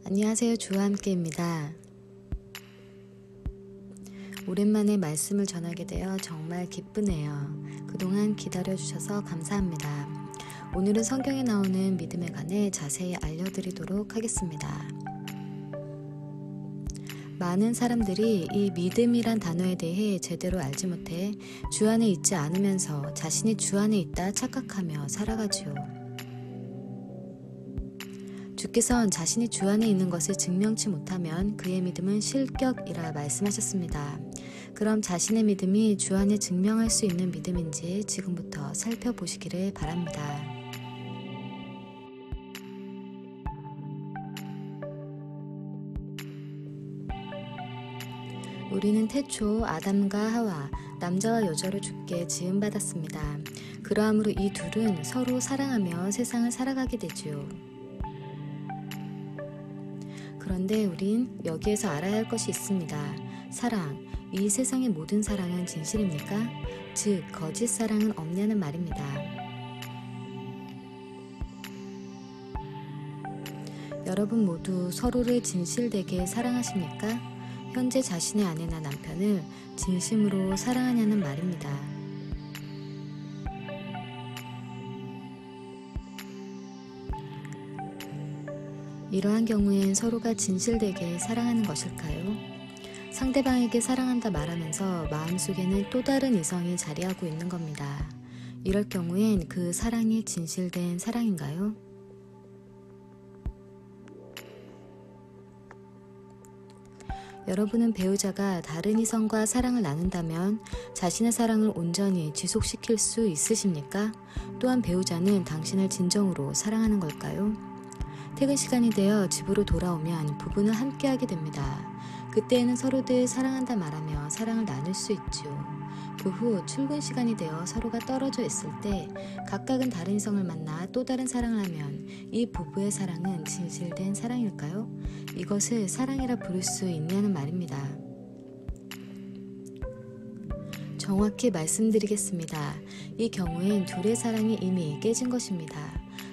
안녕하세요. 주와 함께입니다. 오랜만에 말씀을 전하게 되어 정말 기쁘네요. 그동안 기다려주셔서 감사합니다. 오늘은 성경에 나오는 믿음에 관해 자세히 알려드리도록 하겠습니다. 많은 사람들이 이 믿음이란 단어에 대해 제대로 알지 못해 주 안에 있지 않으면서 자신이 주 안에 있다 착각하며 살아가지요. 주께서는 자신이 주 안에 있는 것을 증명치 못하면 그의 믿음은 실격이라 말씀하셨습니다. 그럼 자신의 믿음이 주 안에 증명할 수 있는 믿음인지 지금부터 살펴보시기를 바랍니다. 우리는 태초 아담과 하와, 남자와 여자로 주께 지음받았습니다. 그러함으로 이 둘은 서로 사랑하며 세상을 살아가게 되지요. 그런데 우린 여기에서 알아야 할 것이 있습니다. 사랑, 이 세상의 모든 사랑은 진실입니까? 즉, 거짓 사랑은 없냐는 말입니다. 여러분 모두 서로를 진실되게 사랑하십니까? 현재 자신의 아내나 남편을 진심으로 사랑하냐는 말입니다. 이러한 경우엔 서로가 진실되게 사랑하는 것일까요? 상대방에게 사랑한다 말하면서 마음속에는 또 다른 이성이 자리하고 있는 겁니다. 이럴 경우엔 그 사랑이 진실된 사랑인가요? 여러분은 배우자가 다른 이성과 사랑을 나눈다면 자신의 사랑을 온전히 지속시킬 수 있으십니까? 또한 배우자는 당신을 진정으로 사랑하는 걸까요? 퇴근 시간이 되어 집으로 돌아오면 부부는 함께하게 됩니다. 그때에는 서로들 사랑한다 말하며 사랑을 나눌 수 있죠. 그 후 출근 시간이 되어 서로가 떨어져 있을 때 각각은 다른 이성을 만나 또 다른 사랑을 하면 이 부부의 사랑은 진실된 사랑일까요? 이것을 사랑이라 부를 수 있냐는 말입니다. 정확히 말씀드리겠습니다. 이 경우엔 둘의 사랑이 이미 깨진 것입니다.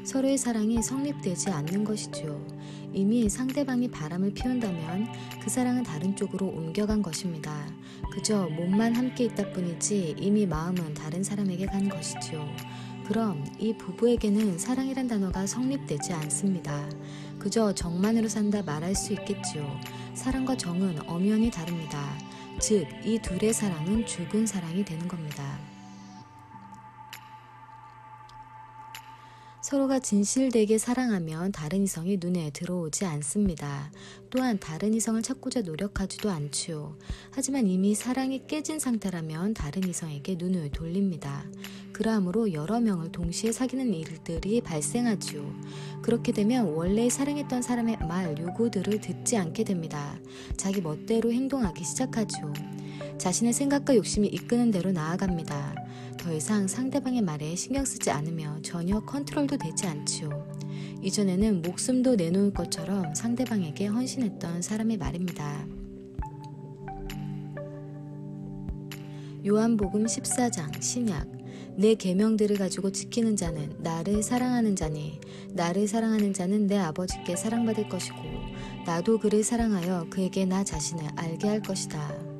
서로의 사랑이 성립되지 않는 것이죠. 이미 상대방이 바람을 피운다면 그 사랑은 다른 쪽으로 옮겨간 것입니다. 그저 몸만 함께 있다 뿐이지 이미 마음은 다른 사람에게 간 것이죠. 그럼 이 부부에게는 사랑이란 단어가 성립되지 않습니다. 그저 정만으로 산다 말할 수 있겠지요. 사랑과 정은 엄연히 다릅니다. 즉, 이 둘의 사랑은 죽은 사랑이 되는 겁니다. 서로가 진실되게 사랑하면 다른 이성이 눈에 들어오지 않습니다. 또한 다른 이성을 찾고자 노력하지도 않지요. 하지만 이미 사랑이 깨진 상태라면 다른 이성에게 눈을 돌립니다. 그러므로 여러 명을 동시에 사귀는 일들이 발생하지요. 그렇게 되면 원래 사랑했던 사람의 말, 요구들을 듣지 않게 됩니다. 자기 멋대로 행동하기 시작하죠. 자신의 생각과 욕심이 이끄는 대로 나아갑니다. 더 이상 상대방의 말에 신경 쓰지 않으며 전혀 컨트롤도 되지 않지요. 이전에는 목숨도 내놓을 것처럼 상대방에게 헌신했던 사람의 말입니다. 요한복음 14장 신약, 내 계명들을 가지고 지키는 자는 나를 사랑하는 자니 나를 사랑하는 자는 내 아버지께 사랑받을 것이고 나도 그를 사랑하여 그에게 나 자신을 알게 할 것이다.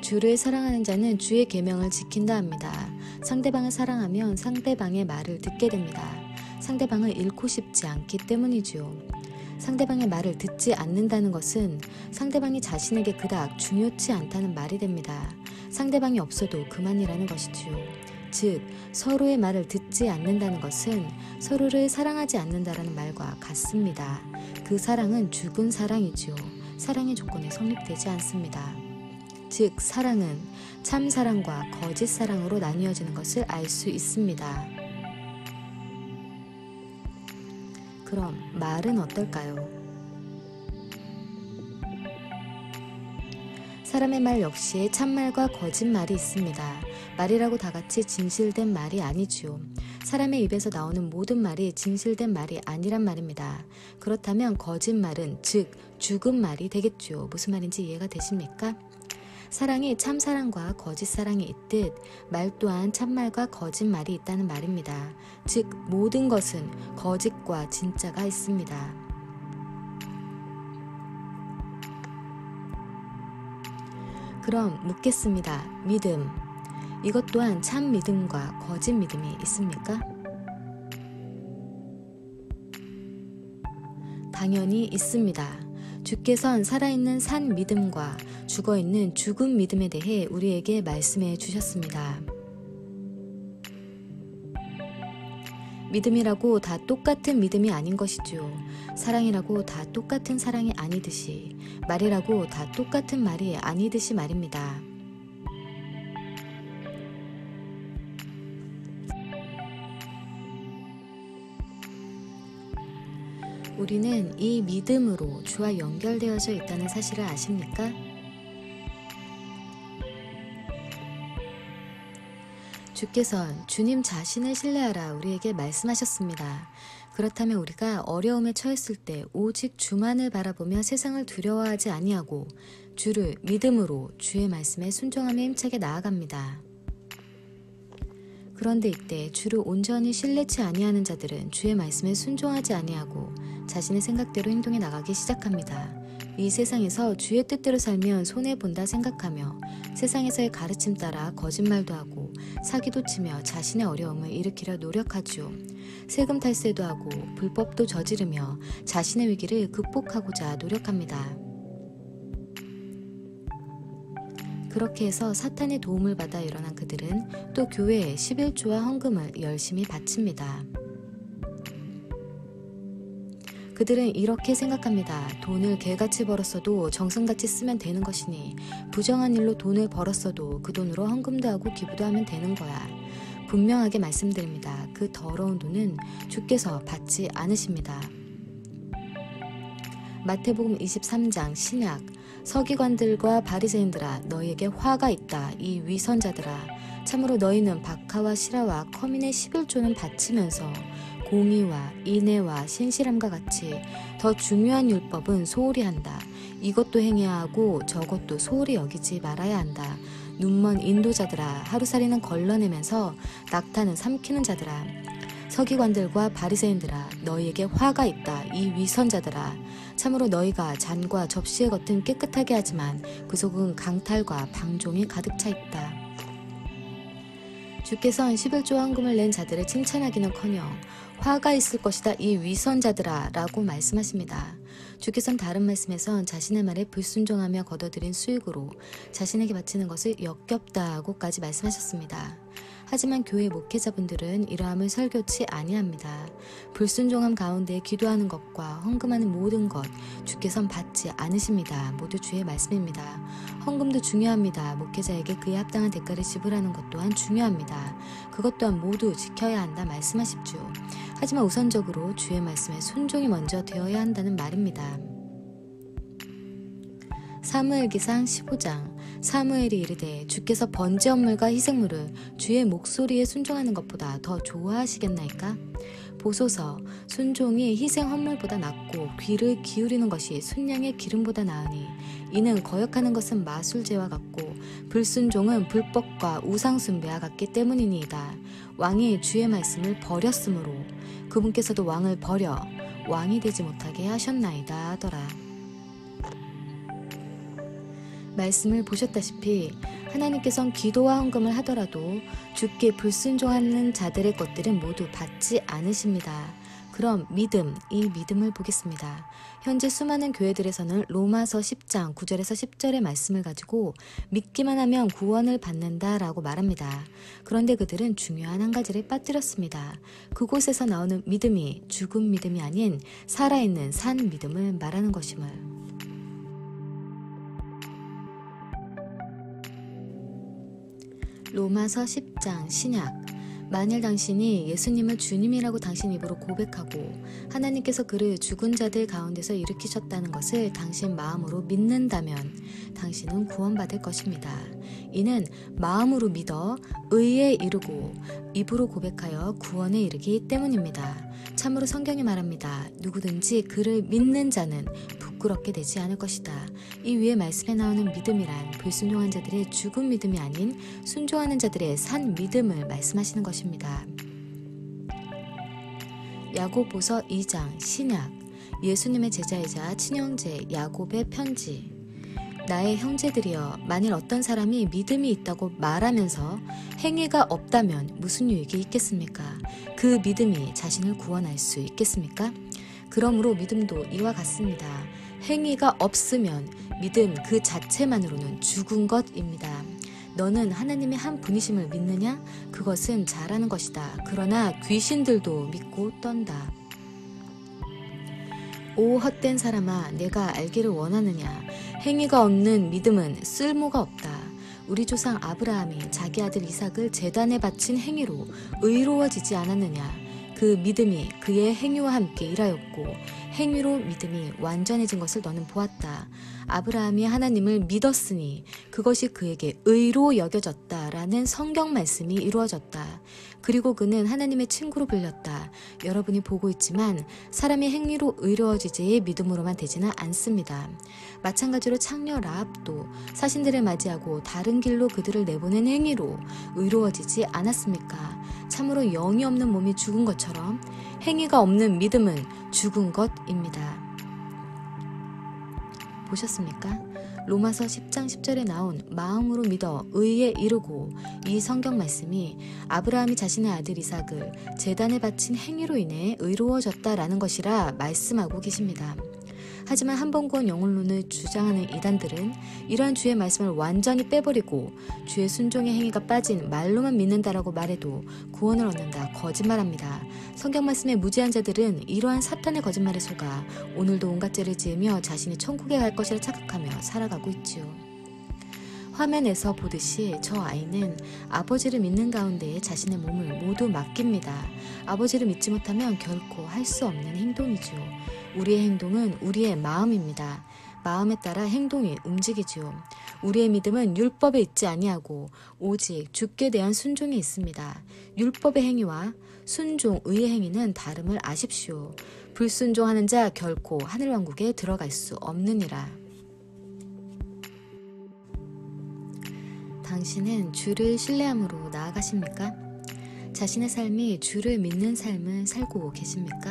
주를 사랑하는 자는 주의 계명을 지킨다 합니다. 상대방을 사랑하면 상대방의 말을 듣게 됩니다. 상대방을 잃고 싶지 않기 때문이지요. 상대방의 말을 듣지 않는다는 것은 상대방이 자신에게 그닥 중요치 않다는 말이 됩니다. 상대방이 없어도 그만이라는 것이지요. 즉, 서로의 말을 듣지 않는다는 것은 서로를 사랑하지 않는다라는 말과 같습니다. 그 사랑은 죽은 사랑이지요. 사랑의 조건에 성립되지 않습니다. 즉, 사랑은 참 사랑과 거짓 사랑으로 나뉘어지는 것을 알 수 있습니다. 그럼 말은 어떨까요? 사람의 말 역시 참말과 거짓말이 있습니다. 말이라고 다같이 진실된 말이 아니지요. 사람의 입에서 나오는 모든 말이 진실된 말이 아니란 말입니다. 그렇다면 거짓말은 즉 죽은 말이 되겠죠. 무슨 말인지 이해가 되십니까? 사랑이 참사랑과 거짓사랑이 있듯 말 또한 참말과 거짓말이 있다는 말입니다. 즉 모든 것은 거짓과 진짜가 있습니다. 그럼 묻겠습니다. 믿음. 이것 또한 참 믿음과 거짓 믿음이 있습니까? 당연히 있습니다. 주께서는 살아있는 산 믿음과 죽어있는 죽은 믿음에 대해 우리에게 말씀해 주셨습니다. 믿음이라고 다 똑같은 믿음이 아닌 것이죠. 사랑이라고 다 똑같은 사랑이 아니듯이, 말이라고 다 똑같은 말이 아니듯이 말입니다. 우리는 이 믿음으로 주와 연결되어져 있다는 사실을 아십니까? 주께서는 주님 자신을 신뢰하라 우리에게 말씀하셨습니다. 그렇다면 우리가 어려움에 처했을 때 오직 주만을 바라보며 세상을 두려워하지 아니하고 주를 믿음으로 주의 말씀에 순종하며 힘차게 나아갑니다. 그런데 이때 주를 온전히 신뢰치 아니하는 자들은 주의 말씀에 순종하지 아니하고 자신의 생각대로 행동해 나가기 시작합니다. 이 세상에서 주의 뜻대로 살면 손해본다 생각하며 세상에서의 가르침 따라 거짓말도 하고 사기도 치며 자신의 어려움을 일으키려 노력하죠. 세금 탈세도 하고 불법도 저지르며 자신의 위기를 극복하고자 노력합니다. 그렇게 해서 사탄의 도움을 받아 일어난 그들은 또 교회에 11조와 헌금을 열심히 바칩니다. 그들은 이렇게 생각합니다. 돈을 개같이 벌었어도 정성같이 쓰면 되는 것이니 부정한 일로 돈을 벌었어도 그 돈으로 헌금도 하고 기부도 하면 되는 거야. 분명하게 말씀드립니다. 그 더러운 돈은 주께서 받지 않으십니다. 마태복음 23장 신약 서기관들과 바리새인들아 너희에게 화가 있다. 이 위선자들아 참으로 너희는 박하와 시라와 커민의 11조는 바치면서 공의와 인애와 신실함과 같이 더 중요한 율법은 소홀히 한다. 이것도 행해야 하고 저것도 소홀히 여기지 말아야 한다. 눈먼 인도자들아 하루살이는 걸러내면서 낙타는 삼키는 자들아 서기관들과 바리새인들아 너희에게 화가 있다. 이 위선자들아 참으로 너희가 잔과 접시의 겉은 깨끗하게 하지만 그 속은 강탈과 방종이 가득 차 있다. 주께서는 11조 헌금을 낸 자들을 칭찬하기는커녕 화가 있을 것이다 이 위선자들아 라고 말씀하십니다. 주께서는 다른 말씀에선 자신의 말에 불순종하며 거둬들인 수익으로 자신에게 바치는 것을 역겹다고까지 말씀하셨습니다. 하지만 교회 목회자분들은 이러함을 설교치 아니합니다. 불순종함 가운데 기도하는 것과 헌금하는 모든 것 주께서는 받지 않으십니다. 모두 주의 말씀입니다. 헌금도 중요합니다. 목회자에게 그에 합당한 대가를 지불하는 것 또한 중요합니다. 그것 또한 모두 지켜야 한다 말씀하십시오. 하지만 우선적으로 주의 말씀에 순종이 먼저 되어야 한다는 말입니다. 사무엘기상 15장 사무엘이 이르되 주께서 번제업물과 희생물을 주의 목소리에 순종하는 것보다 더 좋아하시겠나이까? 보소서 순종이 희생 헌물보다 낫고 귀를 기울이는 것이 순양의 기름보다 나으니 이는 거역하는 것은 마술제와 같고 불순종은 불법과 우상 숭배와 같기 때문이니이다. 왕이 주의 말씀을 버렸으므로 그분께서도 왕을 버려 왕이 되지 못하게 하셨나이다 하더라. 말씀을 보셨다시피 하나님께서는 기도와 헌금을 하더라도 주께 불순종하는 자들의 것들은 모두 받지 않으십니다. 그럼 믿음, 이 믿음을 보겠습니다. 현재 수많은 교회들에서는 로마서 10장 9절에서 10절의 말씀을 가지고 믿기만 하면 구원을 받는다라고 말합니다. 그런데 그들은 중요한 한 가지를 빠뜨렸습니다. 그곳에서 나오는 믿음이 죽은 믿음이 아닌 살아있는 산 믿음을 말하는 것임을. 로마서 10장 신약 만일 당신이 예수님을 주님이라고 당신 입으로 고백하고 하나님께서 그를 죽은 자들 가운데서 일으키셨다는 것을 당신 마음으로 믿는다면 당신은 구원받을 것입니다. 이는 마음으로 믿어 의에 이르고 입으로 고백하여 구원에 이르기 때문입니다. 참으로 성경이 말합니다. 누구든지 그를 믿는 자는 부끄럽게 되지 않을 것이다. 이 위에 말씀에 나오는 믿음이란 불순종한 자들의 죽은 믿음이 아닌 순종하는 자들의 산 믿음을 말씀하시는 것입니다. 야고보서 2장 신약 예수님의 제자이자 친형제 야곱의 편지. 나의 형제들이여, 만일 어떤 사람이 믿음이 있다고 말하면서 행위가 없다면 무슨 유익이 있겠습니까? 그 믿음이 자신을 구원할 수 있겠습니까? 그러므로 믿음도 이와 같습니다. 행위가 없으면 믿음 그 자체만으로는 죽은 것입니다. 너는 하나님의 한 분이심을 믿느냐? 그것은 잘하는 것이다. 그러나 귀신들도 믿고 떤다. 오 헛된 사람아, 내가 알기를 원하느냐? 행위가 없는 믿음은 쓸모가 없다. 우리 조상 아브라함이 자기 아들 이삭을 제단에 바친 행위로 의로워지지 않았느냐? 그 믿음이 그의 행위와 함께 일하였고 행위로 믿음이 완전해진 것을 너는 보았다. 아브라함이 하나님을 믿었으니 그것이 그에게 의로 여겨졌다라는 성경 말씀이 이루어졌다. 그리고 그는 하나님의 친구로 불렸다. 여러분이 보고 있지만 사람이 행위로 의로워지지 믿음으로만 되지는 않습니다. 마찬가지로 창녀 라합도 사신들을 맞이하고 다른 길로 그들을 내보낸 행위로 의로워지지 않았습니까? 참으로 영이 없는 몸이 죽은 것처럼 행위가 없는 믿음은 죽은 것입니다. 보셨습니까? 로마서 10장 10절에 나온 마음으로 믿어 의에 이르고, 이 성경 말씀이 아브라함이 자신의 아들 이삭을 제단에 바친 행위로 인해 의로워졌다라는 것이라 말씀하고 계십니다. 하지만 한번구원 영혼론을 주장하는 이단들은 이러한 주의 말씀을 완전히 빼버리고 주의 순종의 행위가 빠진 말로만 믿는다라고 말해도 구원을 얻는다 거짓말합니다. 성경 말씀의 무지한 자들은 이러한 사탄의 거짓말에 속아 오늘도 온갖 죄를 지으며 자신이 천국에 갈 것이라 착각하며 살아가고 있지요. 화면에서 보듯이 저 아이는 아버지를 믿는 가운데 자신의 몸을 모두 맡깁니다. 아버지를 믿지 못하면 결코 할 수 없는 행동이지요. 우리의 행동은 우리의 마음입니다. 마음에 따라 행동이 움직이지요. 우리의 믿음은 율법에 있지 아니하고 오직 주께 대한 순종이 있습니다. 율법의 행위와 순종, 의의 행위는 다름을 아십시오. 불순종하는 자 결코 하늘왕국에 들어갈 수 없느니라. 당신은 주를 신뢰함으로 나아가십니까? 자신의 삶이 주를 믿는 삶을 살고 계십니까?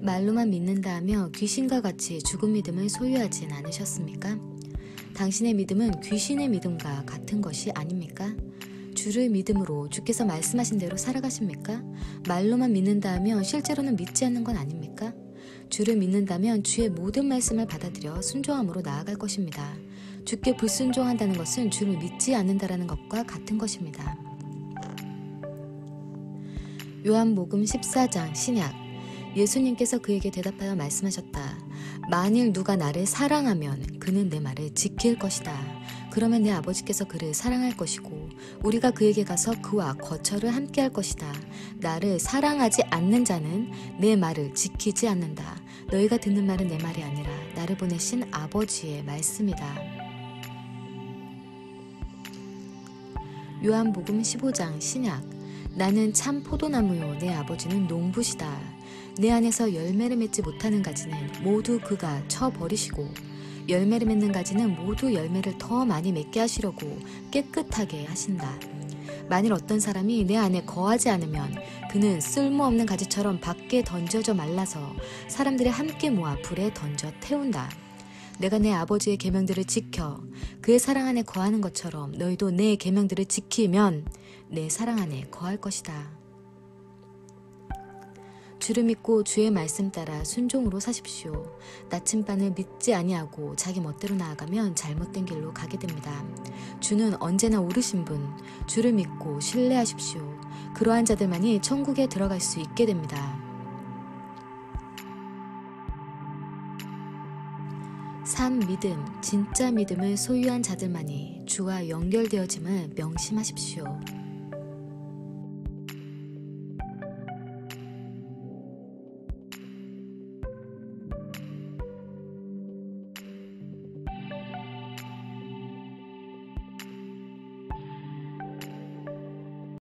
말로만 믿는다 하며 귀신과 같이 죽은 믿음을 소유하진 않으셨습니까? 당신의 믿음은 귀신의 믿음과 같은 것이 아닙니까? 주를 믿음으로 주께서 말씀하신 대로 살아가십니까? 말로만 믿는다 하며 실제로는 믿지 않는 건 아닙니까? 주를 믿는다면 주의 모든 말씀을 받아들여 순종함으로 나아갈 것입니다. 주께 불순종한다는 것은 주를 믿지 않는다라는 것과 같은 것입니다. 요한복음 14장 신약 예수님께서 그에게 대답하여 말씀하셨다. 만일 누가 나를 사랑하면 그는 내 말을 지킬 것이다. 그러면 내 아버지께서 그를 사랑할 것이고 우리가 그에게 가서 그와 거처를 함께 할 것이다. 나를 사랑하지 않는 자는 내 말을 지키지 않는다. 너희가 듣는 말은 내 말이 아니라 나를 보내신 아버지의 말씀이다. 요한복음 15장 신약 나는 참 포도나무요 내 아버지는 농부시다. 내 안에서 열매를 맺지 못하는 가지는 모두 그가 쳐버리시고 열매를 맺는 가지는 모두 열매를 더 많이 맺게 하시려고 깨끗하게 하신다. 만일 어떤 사람이 내 안에 거하지 않으면 그는 쓸모없는 가지처럼 밖에 던져져 말라서 사람들이 함께 모아 불에 던져 태운다. 내가 내 아버지의 계명들을 지켜 그의 사랑 안에 거하는 것처럼 너희도 내 계명들을 지키면 내 사랑 안에 거할 것이다. 주를 믿고 주의 말씀 따라 순종으로 사십시오. 나침반을 믿지 아니하고 자기 멋대로 나아가면 잘못된 길로 가게 됩니다. 주는 언제나 옳으신 분, 주를 믿고 신뢰하십시오. 그러한 자들만이 천국에 들어갈 수 있게 됩니다. 산 믿음, 진짜 믿음을 소유한 자들만이 주와 연결되어짐을 명심하십시오.